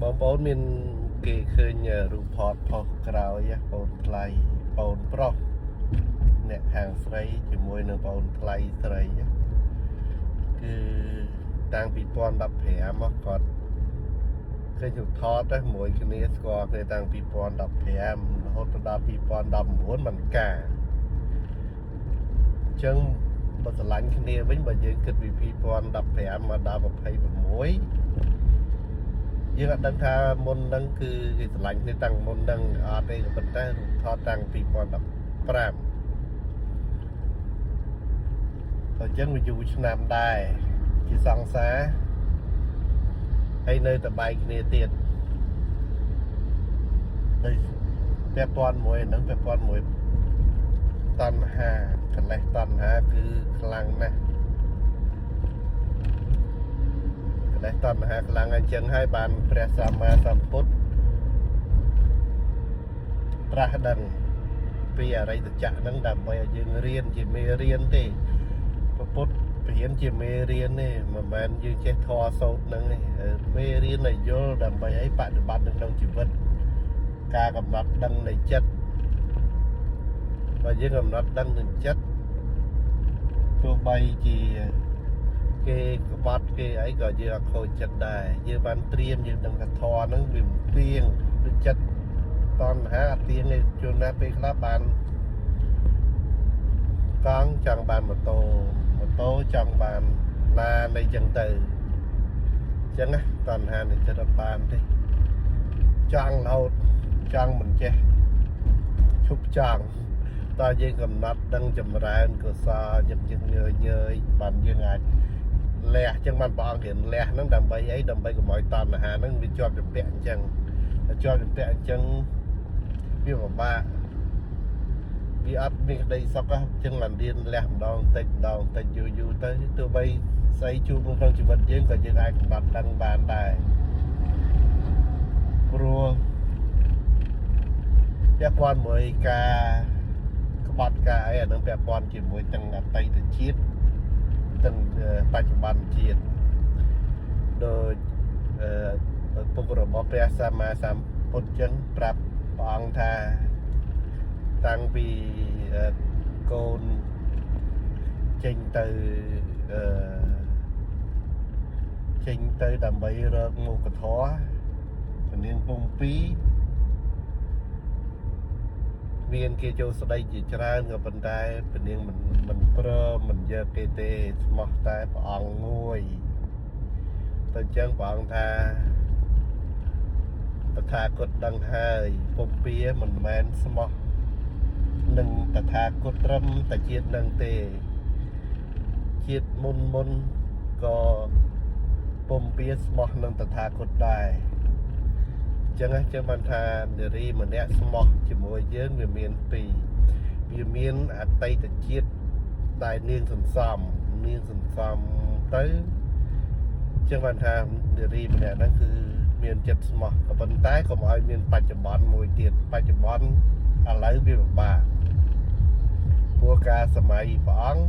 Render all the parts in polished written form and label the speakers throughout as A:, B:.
A: បងប្អូនមានគេឃើញរូបថតផុសក្រោយបងថ្លៃបងប្រុសអ្នកខាងស្រីជាមួយនឹងបងថ្លៃស្រីគឺតាំង2015មកគាត់ឃើញរូបថតមួយគ្នាស្គាល់គ្នាតាំង2015រហូតដល់2019មិនការអញ្ចឹងបើស្រឡាញ់គ្នាវិញបើយើងគិតពី2015មកដល់26យើងអត់ដឹងថាមុនហ្នឹងគឺគេស្រឡាញ់គ្នាតាំងមុនហ្នឹងអត់ទេប៉ុន្តែរូបថតតាំង2015តែអញ្ចឹងវាយូរឆ្នាំដែរជាសង្សារហើយនៅតែបែកគ្នាទៀតដោយពាក់ព័ន្ធមួយហ្នឹងពាក់ព័ន្ធមួយតណ្ហាកលេសតណ្ហាគឺខ្លាំងណាស់កលេសតណ្ហាខ្លាំងអញ្ចឹងហើយបានព្រះសម្មាសម្ពុទ្ធត្រាស់ដឹងពីអរិយសច្ចៈហ្នឹងដើម្បីឲ្យយើងរៀនជាមេរៀនទេពុទ្ធពរៀនជាមេរៀនទេមិនមែនយើងចេះធម៌សូត្រហ្នឹងទេមេរៀនឲ្យយល់ដើម្បីឲ្យបប្រតិបត្តិនៅក្នុងជីវិតការកំណត់ដឹងនៃចិត្តបើយើងកំណត់ដឹងនឹងចិត្តទោះបីជាគេក្បត់គេអីក៏យើងអត់ខូចចិត្តដែរយើងបានត្រៀមយើងដឹងថាធម៌ហ្នឹងវាមិនទៀងដូចចិត្តតណ្ហាអត់ទៀងទេជួនណាពេលខ្លះបានកង់ចង់បានម៉ូតូចង់បានឡានអីចឹងទៅអញ្ចឹងណាតណ្ហានេះចិត្តអត់បានទេចង់រហូតចង់មិនចេះឈប់ចង់តើយើងកំណត់ដឹងចម្រើនកុសលញឹកញើយបានយើងអាចលះអញ្ចឹងបានព្រះអង្គរៀនលះហ្នឹងដើម្បីអីដើម្បីកុំឲ្យតណ្ហាហ្នឹងវាជាប់ជំពាក់អញ្ចឹងជាប់ជំពាក់អញ្ចឹងវាពិបាកវាអត់មានក្តីសុខអញ្ចឹងបានរៀនលះម្ដងតិចយូរទៅទោះបីស្អីជួបក្នុងជីវិតយើងក៏យើងអាចកំណត់ដឹងបានដែរព្រោះពាក់ព័ន្ធមួយការក្បត់ការអីអានឹងពាក់ព័ន្ធជាមួយទាំងអតីតជាតិទាំងបច្ចុប្បន្នជាតិដោយពុករបស់ព្រះសម្មាសម្ពុទ្ធចឹងប្រាប់ព្រះអង្គថាតាំងពីកូនចេញទៅដើម្បីរកមុខធម៌ពនាងពងពីរមានគេចូលស្ដីជាច្រើនក៏ប៉ុន្តែពនាងមិនព្រមមិនយកគេទេស្មោះតែព្រះអង្គមួយទៅអញ្ចឹងព្រះអង្គថាតថាគតដឹងហើយពំពីមិនមែនស្មោះនឹងតថាគតត្រឹមតែជាតិនឹងទេជាតិមុនក៏ពំពីស្មោះនឹងតថាគតដែរចឹងបានថានារីម្នាក់ស្មោះជាមួយយើងវាមានពីរវាមានអតីតជាតិដែលនាងសន្សំទៅចឹងបានថានារីម្នាក់ហ្នឹងគឺមានចិត្តស្មោះក៏ប៉ុន្តែកុំឲ្យមានបច្ចុប្បន្នមួយទៀតបច្ចុប្បន្នឥឡូវវាពិបាកព្រោះការសម័យព្រះអង្គ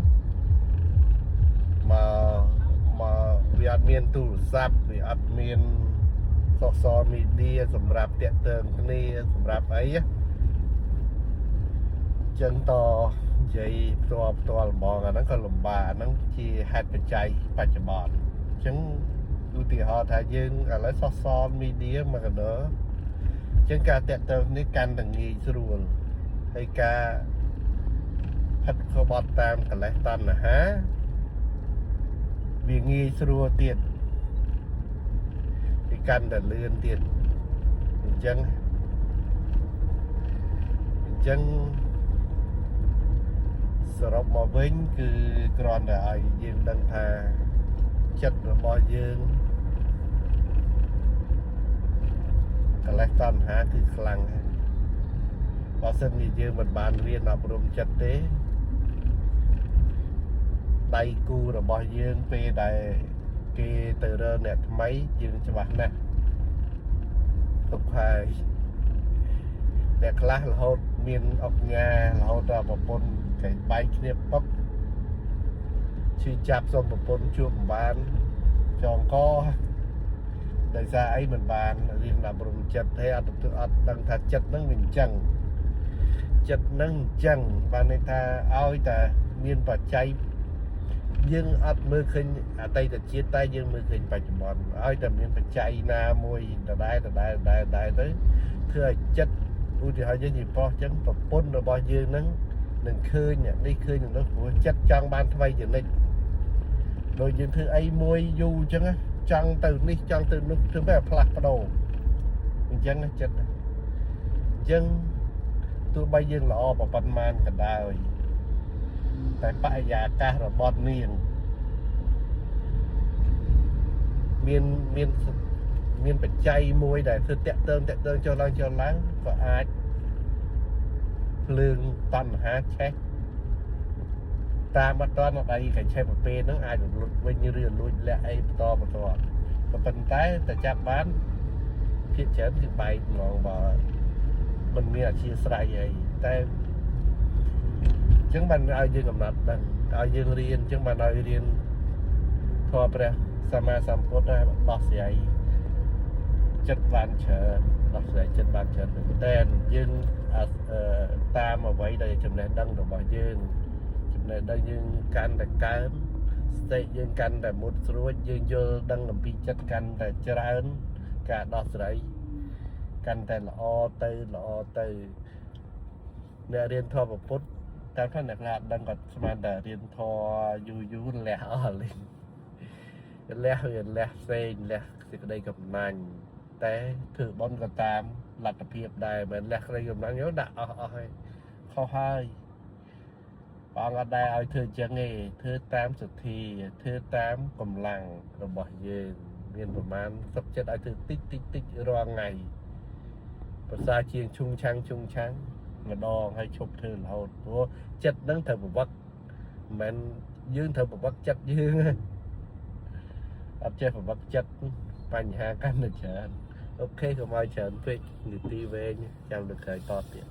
A: មកវាអត់មានទូរស័ព្ទវាអត់មានsocial media សម្រាប់តាក់ទងគ្នាសម្រាប់អីចឹងតនិយាយផ្ទាល់ហ្មងអាហ្នឹងក៏លំបាកអាហ្នឹងជាហេតុបច្ច័យបច្ចុប្បន្នចឹងឧទាហរណ៍ថាយើងឥឡូវ social media មកកណ្ដោចឹងការតាក់ទងនេះកាន់តែងាយស្រួលហើយការផិតក្បត់តាមកលេសតណ្ហាវាងាយស្រួលទៀតកាន់តែលឿនទៀតអញ្ចឹងសរុបមកវិញគឺគ្រាន់តែឲ្យយើងដឹងថាចិត្តរបស់យើងកលេសតណ្ហាគឺខ្លាំងហើយបើសិនជាយើងមិនបានរៀនអប់រំចិត្តទេដៃគូរបស់យើងពេលដែលគេទៅរើអ្នកថ្មីយើងច្បាស់ណាស់ទុកហើយអ្នកខ្លះរហូតមានអុកញ៉ារហូតដល់ប្រពន្ធគេបែកគ្នាពុកឈឺចាប់សុំប្រពន្ធជួបមិនបានចងក đời xa ấy mình bàn riêng là bùng chật hay đăng thật chật nâng mình chẳng chật nâng chẳng và nên ta oi ta miên và cháy nhưng mưa khinh tay ta chia tay nhưng mưa khinh phải chụp mòn oi ta miên và cháy na môi đài tới thưa chất ui thì hỏi gì po chấn và pôn rồi bao nhiêu nắng đừng khơi nhỉ đi khơi nó của chất trong ban thay giờ này rồi những thứ ấy môi du chứ á trong từ đi trong từ lúc thứ về plak đồ mình chân á chất chân tôi bây giờ là ở phần man cả đời tại bãi già ca rồi bọt miền miền phải chay môi để thứ tẹt tơn cho láng có ai lương toàn há chết ta mà toàn ở đây phải chơi một bên nó ai được lụt bên như rìa lụt lẹ ấy to và phần tái ta chạm bán thiệt chén thì bay ngon bò mình nghe chia sẻ vậy ta chúng mình ai dương cầm nát bằng ai dương riêng chúng mình ai riêng thua bè sama samput ra đọc dạy chất ban chờ đọc dạy chất ban chờ tên dương ta mà vậy đây chùm này đăng được bao dương chùm này đăng dương can là cán stay dương can là một số dương vô đăng làm pi chất can là trơn cả đọc dạy can tên là o tư nè riêng thua một phútតាមថាអ្នកខ្លះដឹងគាត់ស្មានតែរៀនធរយូរលះអស់លេងលះវាលះផ្សេងលះសេចក្តីកំណាញ់តែធ្វើបន់ក៏តាមលទ្ធភាពដែរមិនលះក្តីកំណាញ់យកដាក់អស់ហើយខុសហើយបងអត់ដែរឲ្យធ្វើចឹងទេធ្វើតាមសទ្ធាធ្វើតាមកម្លាំងរបស់យើងមានប្រមាណសុខចិត្តឲ្យធ្វើតិចរាល់ថ្ងៃភាសាជាងឈុងឆាំងម្ដងឲ្យឈប់ធ្វើរហូតព្រោះចិត្តហ្នឹងត្រូវប្រវត្តិមិនយើងត្រូវប្រវត្តិចិត្តយើងអត់ចេះប្រវត្តិចិត្តបញ្ហាកាន់តែច្រើនអូខេកុំឲ្យច្រើនពេកនីតិវែងចាំលើក្រោយតទៀត